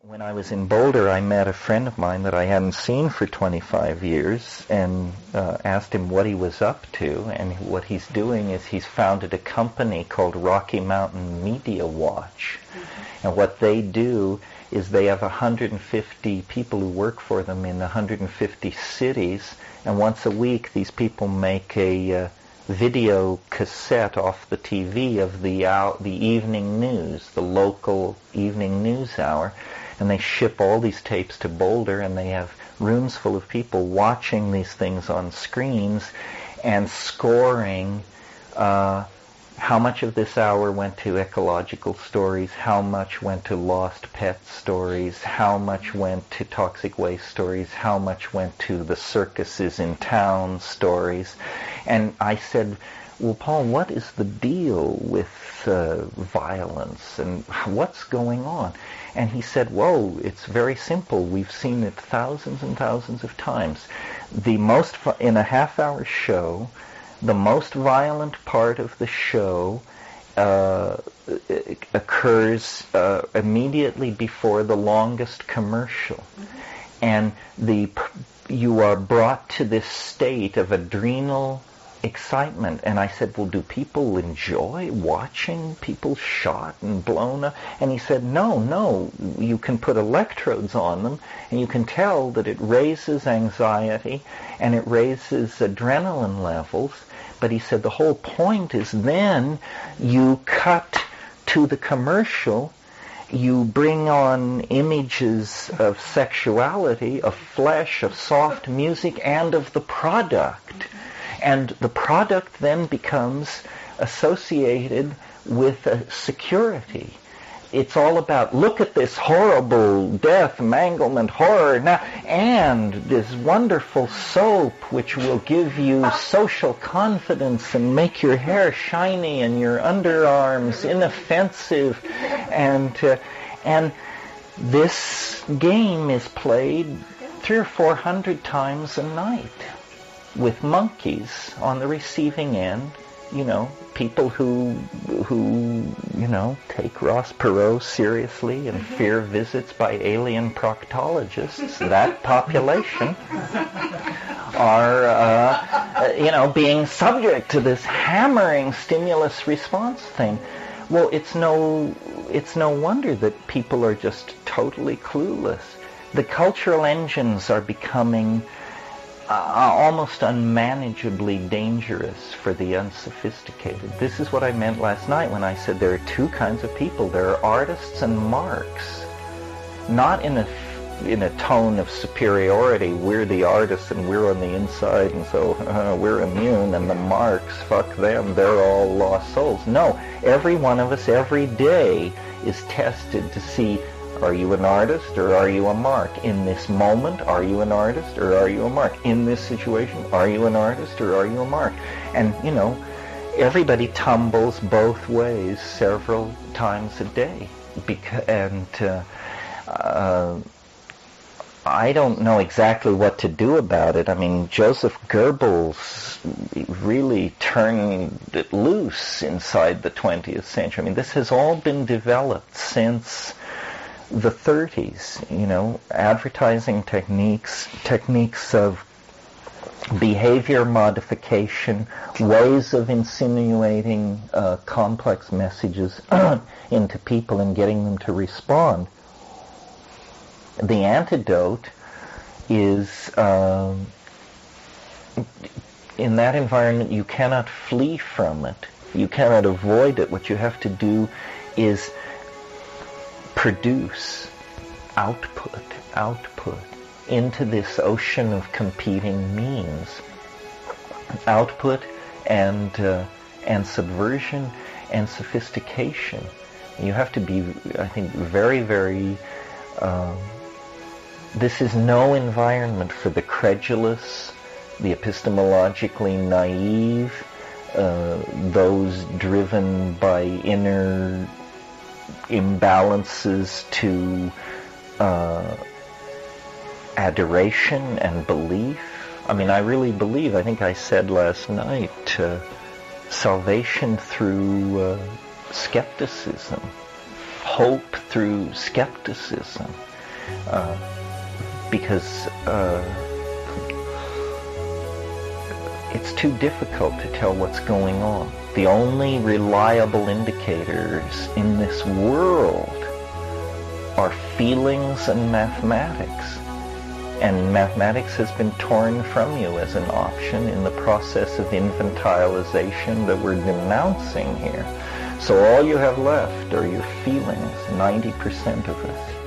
When I was in Boulder, I met a friend of mine that I hadn't seen for 25 years and asked him what he was up to. And what he's doing is he's founded a company called Rocky Mountain Media Watch. And what they do is they have 150 people who work for them in 150 cities. And once a week, these people make a video cassette off the TV of the evening news, the local evening news hour. And they ship all these tapes to Boulder, and they have rooms full of people watching these things on screens and scoring how much of this hour went to ecological stories, how much went to lost pet stories, how much went to toxic waste stories, how much went to the circuses in town stories. And I said, well, Paul, what is the deal with violence and what's going on? And he said, whoa, it's very simple. We've seen it thousands and thousands of times. In a half-hour show, the most violent part of the show occurs immediately before the longest commercial. And you are brought to this state of adrenal excitement. And I said, well, do people enjoy watching people shot and blown up? And he said, no, you can put electrodes on them and you can tell that it raises anxiety and it raises adrenaline levels. But he said the whole point is then you cut to the commercial, you bring on images of sexuality, of flesh, of soft music, and of the product. And the product then becomes associated with security. It's all about, look at this horrible death, manglement, horror, now, and this wonderful soap which will give you social confidence and make your hair shiny and your underarms inoffensive. And this game is played 300 or 400 times a night, with monkeys on the receiving end, people who take Ross Perot seriously and fear visits by alien proctologists. That population are, being subject to this hammering stimulus response thing. Well, it's no wonder that people are just totally clueless. The cultural engines are becoming almost unmanageably dangerous for the unsophisticated. This is what I meant last night when I said there are two kinds of people. There are artists and marks. Not in a tone of superiority, we're the artists and we're on the inside and so we're immune, and the marks, fuck them, they're all lost souls. No, every one of us every day is tested to see, are you an artist or are you a mark? In this moment, are you an artist or are you a mark? In this situation, are you an artist or are you a mark? And, everybody tumbles both ways several times a day. I don't know exactly what to do about it. I mean, Joseph Goebbels really turned it loose inside the 20th century. I mean, this has all been developed since the 30s, advertising techniques of behavior modification, ways of insinuating complex messages into people and getting them to respond. The antidote is, in that environment, you cannot flee from it. You cannot avoid it. What you have to do is produce output into this ocean of competing means. Output and subversion and sophistication. You have to be, I think, very, very... this is no environment for the credulous, the epistemologically naive, those driven by inner imbalances to adoration and belief. I mean, I really believe, I think I said last night, salvation through skepticism, hope through skepticism. because it's too difficult to tell what's going on. The only reliable indicators in this world are feelings and mathematics. And mathematics has been torn from you as an option in the process of infantilization that we're denouncing here. So all you have left are your feelings, 90% of it.